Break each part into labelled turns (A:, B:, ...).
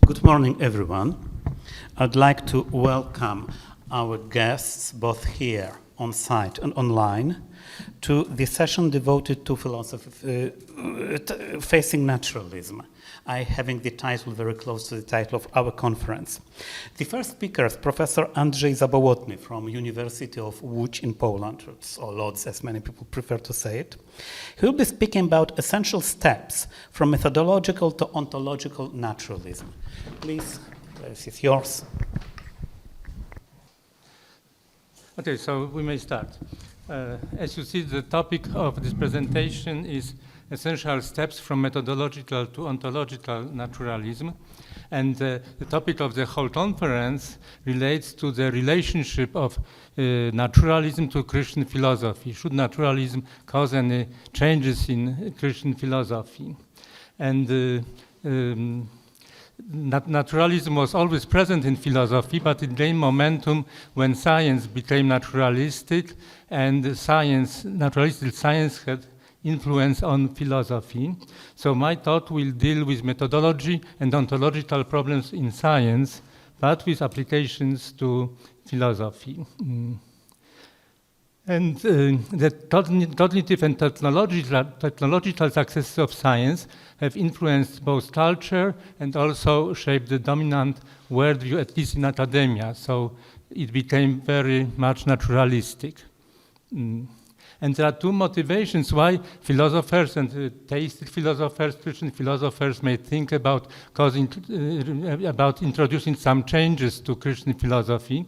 A: Good morning, everyone. I'd like to welcome our guests, both here on site and online, to the session devoted to philosophy facing naturalism. Having the title very close to the title of our conference. The first speaker is Professor Andrzej Zabołotny from University of Łódź in Poland, or Lodz, as many people prefer to say it. He will be speaking about essential steps from methodological to ontological naturalism. Please, this is yours.
B: Okay, so we may start. As you see, the topic of this presentation is essential steps from methodological to ontological naturalism. And the topic of the whole conference relates to the relationship of naturalism to Christian philosophy. Should naturalism cause any changes in Christian philosophy? And naturalism was always present in philosophy, but it gained momentum when science became naturalistic, and naturalistic science had influence on philosophy. So my talk will deal with methodology and ontological problems in science, but with applications to philosophy. And the cognitive and technological successes of science have influenced both culture and also shaped the dominant worldview, at least in academia. So it became very much naturalistic. And there are two motivations why philosophers and theistic philosophers, Christian philosophers may think about introducing some changes to Christian philosophy.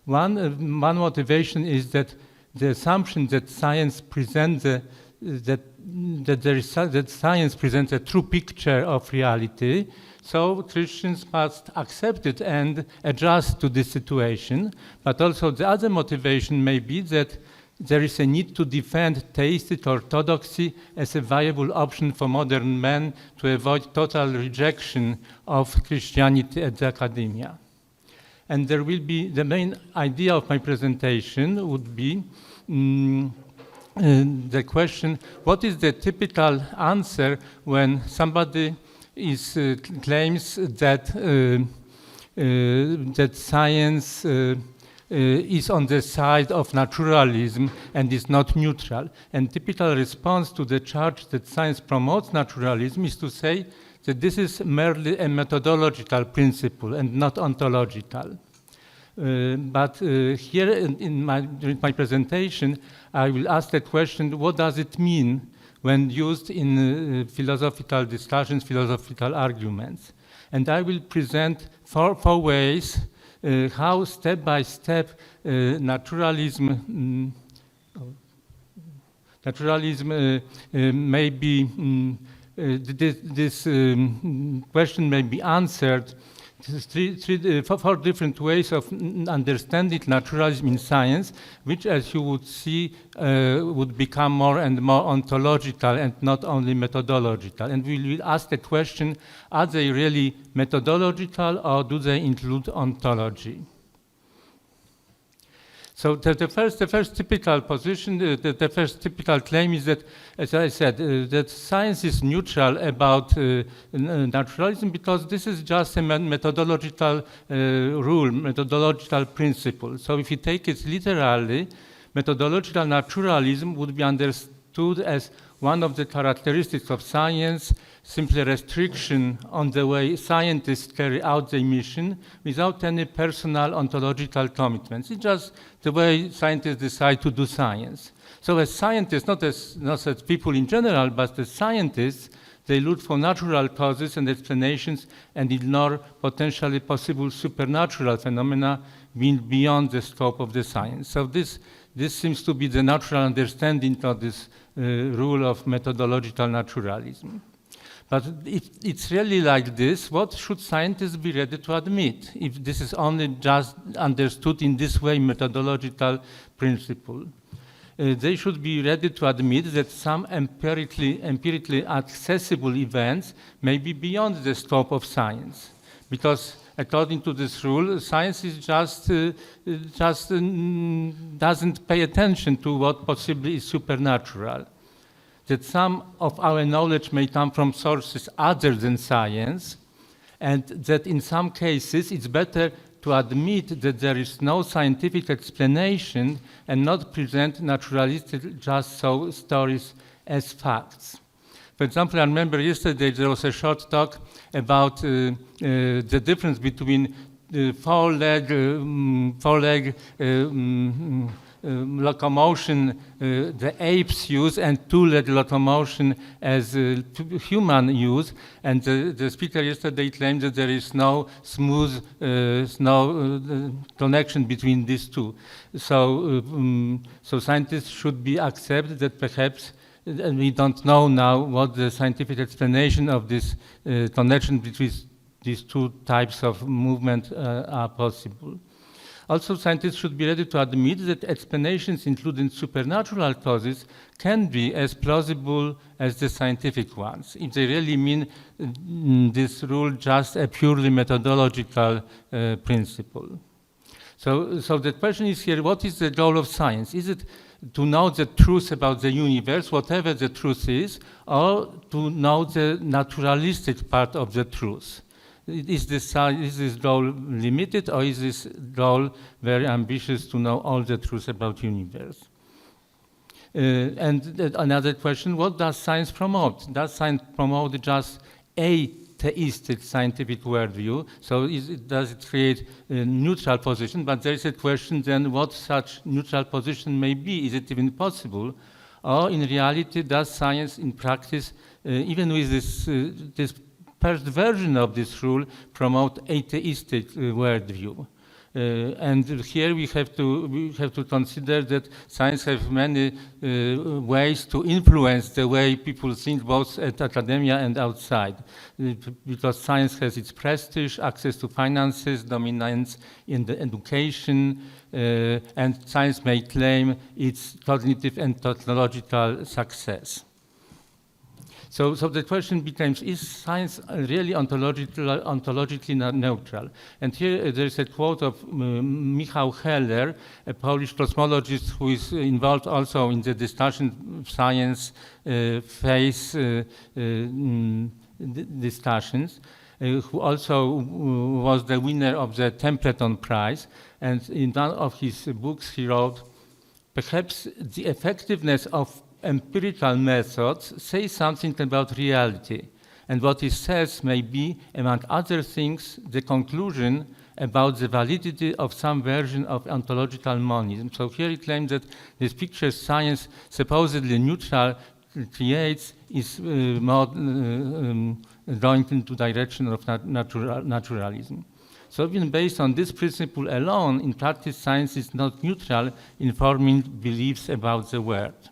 B: One motivation is that the assumption that science presents that science presents a true picture of reality. So Christians must accept it and adjust to this situation. But also the other motivation may be that there is a need to defend theistic orthodoxy as a viable option for modern men to avoid total rejection of Christianity at the academia. And there will be, the main idea of my presentation would be the question, what is the typical answer when somebody claims that science is on the side of naturalism and is not neutral? And typical response to the charge that science promotes naturalism is to say that this is merely a methodological principle and not ontological. But here during my presentation, I will ask the question, what does it mean when used in philosophical discussions, philosophical arguments? And I will present four ways how step by step naturalism may be, this question may be answered. Four different ways of understanding naturalism in science, which, as you would see, would become more and more ontological and not only methodological. And we will ask the question, are they really methodological or do they include ontology? So the first typical position, the first typical claim is that, as I said, that science is neutral about naturalism because this is just a methodological rule, methodological principle. So if you take it literally, methodological naturalism would be understood as one of the characteristics of science, simply restriction on the way scientists carry out their mission without any personal ontological commitments. It's just the way scientists decide to do science. So as scientists, not as people in general, but as scientists, they look for natural causes and explanations and ignore potentially possible supernatural phenomena being beyond the scope of the science. So this seems to be the natural understanding of this rule of methodological naturalism. But if it's really like this, what should scientists be ready to admit if this is only just understood in this way, methodological principle? They should be ready to admit that some empirically accessible events may be beyond the scope of science, because according to this rule, science is just doesn't pay attention to what possibly is supernatural. That some of our knowledge may come from sources other than science, and that in some cases it's better to admit that there is no scientific explanation and not present naturalistic just so stories as facts. For example, I remember yesterday there was a short talk about the difference between four-leg locomotion the apes use and two-leg locomotion as human use. And the speaker yesterday claimed that there is no smooth connection between these two. So scientists should be accept that perhaps, and we don't know now what the scientific explanation of this connection between these two types of movement are possible. Also, scientists should be ready to admit that explanations including supernatural causes can be as plausible as the scientific ones, if they really mean this rule just a purely methodological principle. So the question is here, what is the goal of science? Is it to know the truth about the universe, whatever the truth is, or to know the naturalistic part of the truth? Is this goal limited, or is this goal very ambitious to know all the truth about the universe? And another question, what does science promote? Does science promote just a theistic scientific worldview? So does it create a neutral position? But there is a question then what such neutral position may be. Is it even possible? Or in reality, does science in practice, even with this first version of this rule, promote atheistic worldview? And here we have to consider that science has many ways to influence the way people think, both at academia and outside. Because science has its prestige, access to finances, dominance in the education, and science may claim its cognitive and technological success. So the question becomes, is science really ontologically neutral? And here there is a quote of Michał Heller, a Polish cosmologist who is involved also in the discussion science phase discussions, who also was the winner of the Templeton Prize. And in one of his books he wrote, perhaps the effectiveness of empirical methods say something about reality, and what it says may be, among other things, the conclusion about the validity of some version of ontological monism. So here he claims that this picture science supposedly neutral creates is more going into direction of naturalism. So even based on this principle alone, in practice science is not neutral in forming beliefs about the world.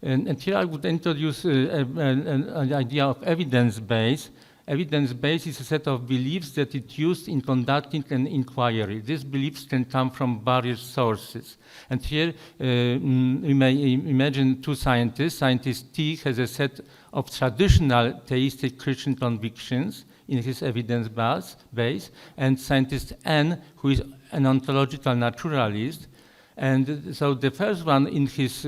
B: And here I would introduce an idea of evidence base. Evidence base is a set of beliefs that is used in conducting an inquiry. These beliefs can come from various sources. And here we may imagine two scientists. Scientist T has a set of traditional theistic Christian convictions in his evidence base, and scientist N, who is an ontological naturalist. And so the first one in his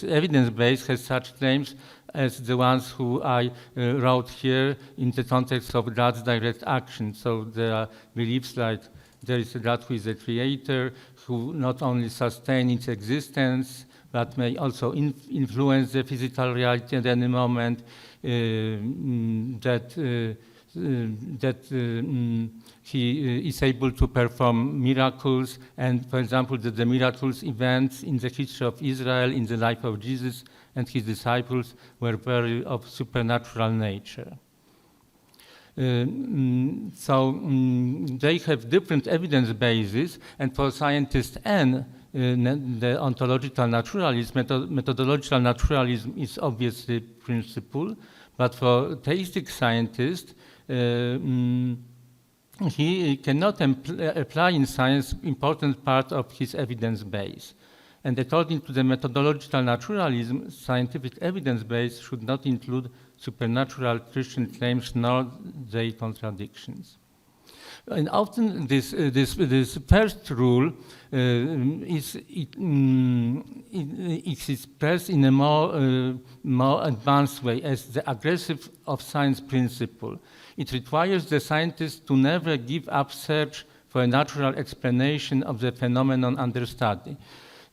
B: evidence base has such claims as the ones who I wrote here in the context of God's direct action. So there are beliefs like there is a God who is a creator, who not only sustains its existence, but may also influence the physical reality at any moment, he is able to perform miracles, and for example, the miracles events in the history of Israel, in the life of Jesus and his disciples, were very of supernatural nature. They have different evidence bases, and for scientist N, the ontological naturalism, methodological naturalism is obviously principle, but for theistic scientists, he cannot apply in science important part of his evidence base. And according to the methodological naturalism, scientific evidence base should not include supernatural Christian claims nor their contradictions. And often this first rule is expressed in a more advanced way as the aggressive of science principle. It requires the scientist to never give up search for a natural explanation of the phenomenon under study.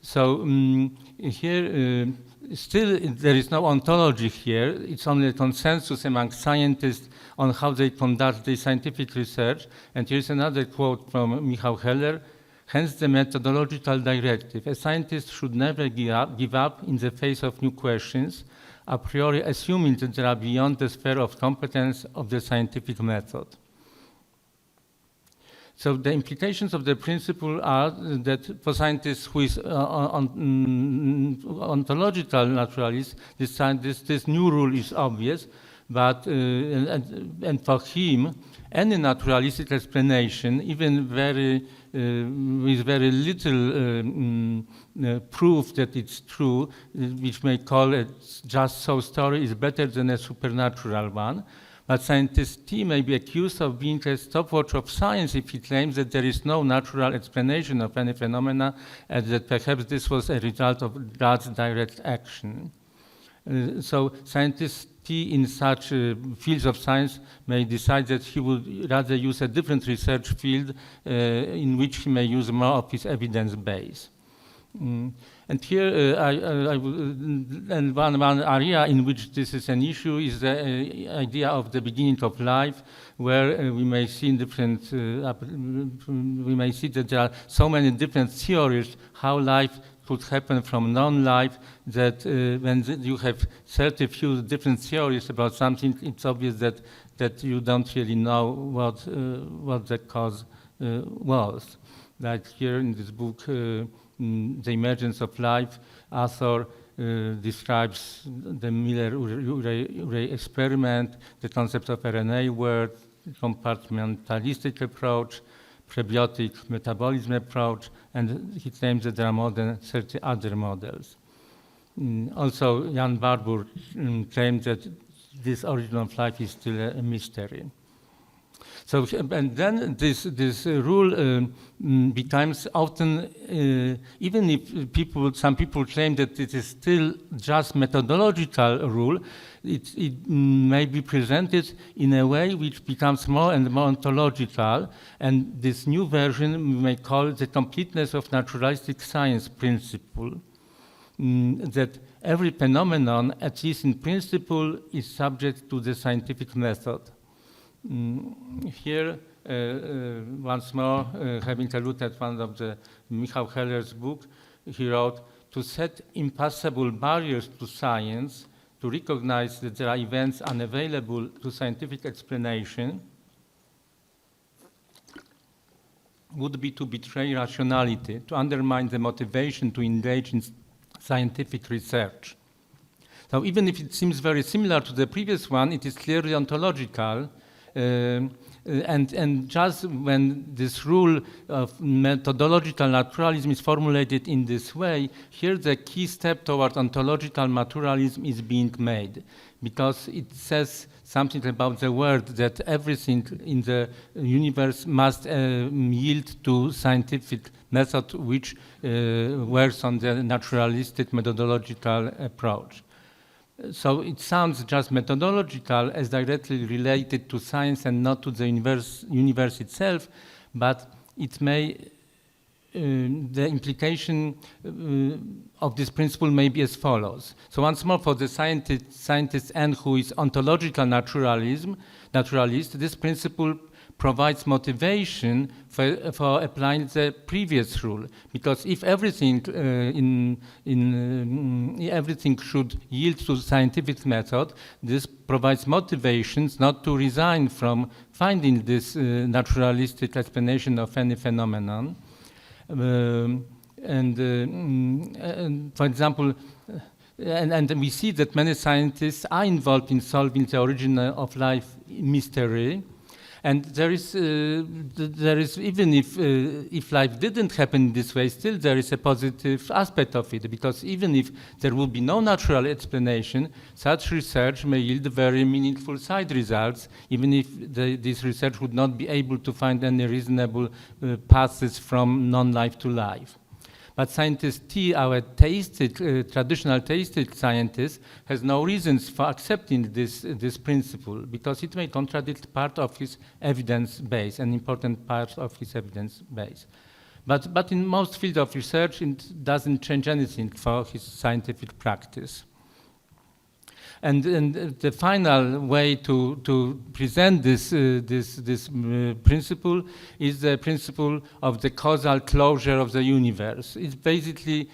B: So here, still there is no ontology here. It's only a consensus among scientists on how they conduct their scientific research. And here's another quote from Michał Heller. Hence the methodological directive. A scientist should never give up in the face of new questions, a priori assuming that they are beyond the sphere of competence of the scientific method. So the implications of the principle are that for scientists who is ontological naturalist, this new rule is obvious, but and for him, any naturalistic explanation, even with very little proof that it's true, which may call a just so story, is better than a supernatural one. But scientist T may be accused of being a stopwatch of science if he claims that there is no natural explanation of any phenomena, and that perhaps this was a result of God's direct action. So scientist T in such fields of science may decide that he would rather use a different research field in which he may use more of his evidence base. And here, and one area in which this is an issue is the idea of the beginning of life, where we may see different, we may see that there are so many different theories how life could happen from non-life that when you have 30 few different theories about something, it's obvious that you don't really know what the cause was. Like here in this book, The Emergence of Life, author describes the Miller-Urey experiment, the concept of RNA world, compartmentalistic approach, prebiotic metabolism approach, and he claims that there are more than 30 other models. Also, Jan Barbour claimed that this origin of life is still a mystery. So, and then this rule becomes often, even if some people claim that it is still just methodological rule, it may be presented in a way which becomes more and more ontological, and this new version we may call the completeness of naturalistic science principle, that every phenomenon, at least in principle, is subject to the scientific method. Here, once more, having a look at one of the Michał Heller's book, he wrote, to set impassable barriers to science, to recognize that there are events unavailable to scientific explanation, would be to betray rationality, to undermine the motivation to engage in scientific research. So even if it seems very similar to the previous one, it is clearly ontological. And just when this rule of methodological naturalism is formulated in this way, here the key step toward ontological naturalism is being made, because it says something about the world, that everything in the universe must yield to scientific method which works on the naturalistic methodological approach. So it sounds just methodological as directly related to science and not to the universe itself, but it may, the implication of this principle may be as follows. So once more, for the scientist N who is ontological naturalist, this principle provides motivation for applying the previous rule, because if everything everything should yield to scientific method, this provides motivations not to resign from finding this naturalistic explanation of any phenomenon. And for example, and we see that many scientists are involved in solving the origin of life mystery. And there is even if life didn't happen this way, still there is a positive aspect of it, because even if there would be no natural explanation, such research may yield very meaningful side results, even if this research would not be able to find any reasonable paths from non-life to life. But scientist T, our traditional theistic scientist, has no reasons for accepting this principle, because it may contradict part of his evidence base, an important part of his evidence base. But in most fields of research, it doesn't change anything for his scientific practice. And the final way to present this principle is the principle of the causal closure of the universe. It's basically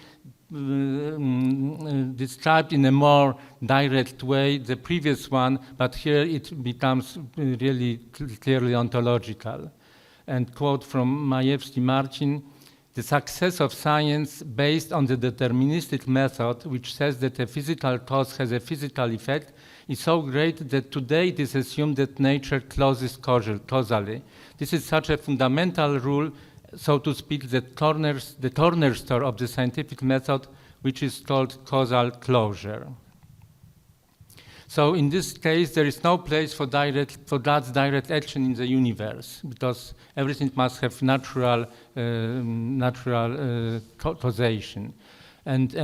B: described in a more direct way, the previous one, but here it becomes really clearly ontological. And quote from Majewski Marcin, "The success of science based on the deterministic method, which says that a physical cause has a physical effect, is so great that today it is assumed that nature closes causally. This is such a fundamental rule, so to speak, that the cornerstone of the scientific method, which is called causal closure." So in this case, there is no place for God's direct action in the universe, because everything must have natural causation. And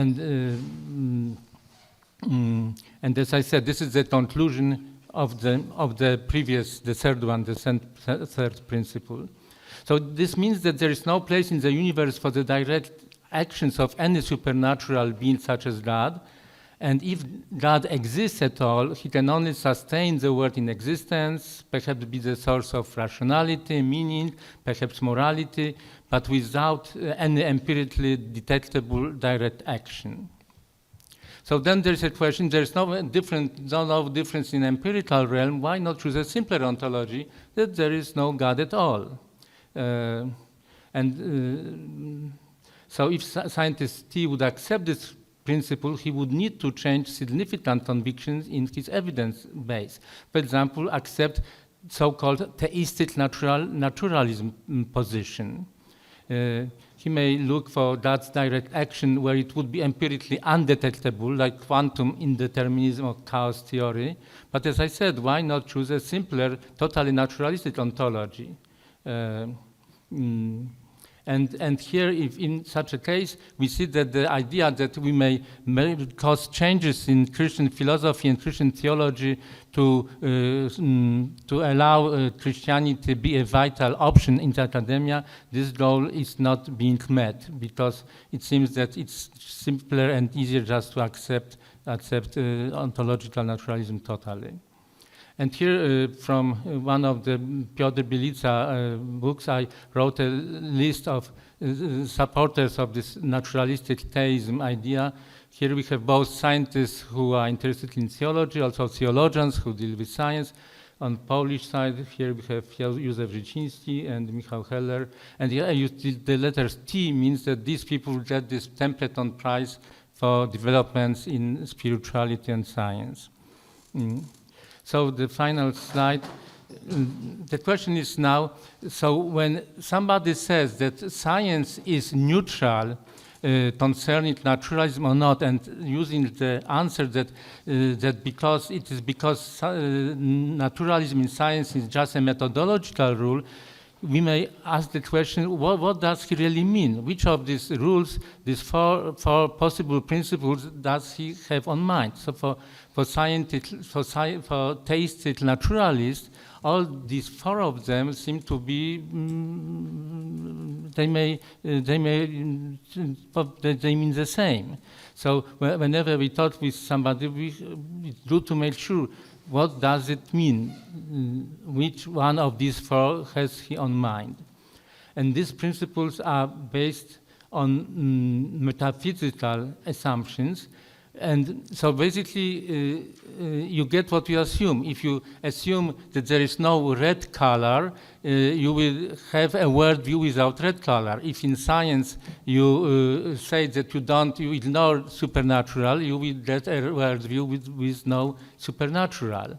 B: as I said, this is the conclusion of the previous, the third one, the third principle. So this means that there is no place in the universe for the direct actions of any supernatural being such as God. And if God exists at all, he can only sustain the world in existence, perhaps be the source of rationality, meaning, perhaps morality, but without any empirically detectable direct action. So then there's a question, there's no difference in empirical realm, why not choose a simpler ontology that there is no God at all? So if scientist T would accept this principle, he would need to change significant convictions in his evidence base. For example, accept so-called theistic naturalism position. He may look for God's direct action where it would be empirically undetectable, like quantum indeterminism or chaos theory. But as I said, why not choose a simpler, totally naturalistic ontology? And here, if in such a case, we see that the idea that we may cause changes in Christian philosophy and Christian theology to allow Christianity to be a vital option in academia, this goal is not being met, because it seems that it's simpler and easier just to accept ontological naturalism totally. And here, from one of the Piotr Bilica books, I wrote a list of supporters of this naturalistic theism idea. Here we have both scientists who are interested in theology, also theologians who deal with science. On Polish side, here we have Józef Życiński and Michał Heller. And here I used the letters T, means that these people get this Templeton Prize for developments in spirituality and science. So the final slide, the question is now, so when somebody says that science is neutral concerning naturalism or not, and using the answer that because naturalism in science is just a methodological rule, we may ask the question, what does he really mean? Which of these rules, these four possible principles, does he have on mind? So for theistic naturalists, all these four of them seem to be, they mean the same. So whenever we talk with somebody, it's good to make sure, what does it mean? Which one of these four has he on mind? And these principles are based on metaphysical assumptions. And so basically, you get what you assume. If you assume that there is no red color, you will have a worldview without red color. If in science you say that you ignore supernatural, you will get a worldview with no supernatural.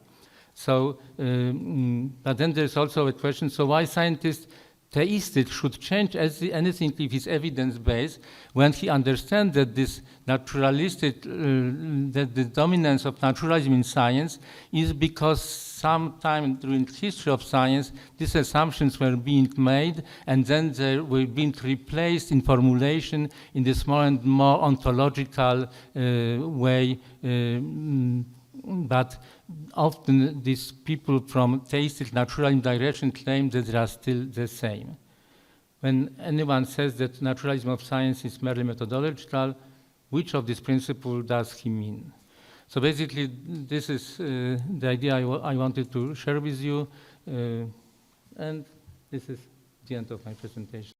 B: So, but then there's also a question, so why scientists theistic should change anything if it's evidence-based when he understands that this naturalistic, that the dominance of naturalism in science is because sometime during the history of science, these assumptions were being made and then they were being replaced in formulation in this more and more ontological way. But often these people from theistic naturalism direction claim that they are still the same. When anyone says that naturalism of science is merely methodological, which of these principles does he mean? So basically, this is the idea I wanted to share with you, and this is the end of my presentation.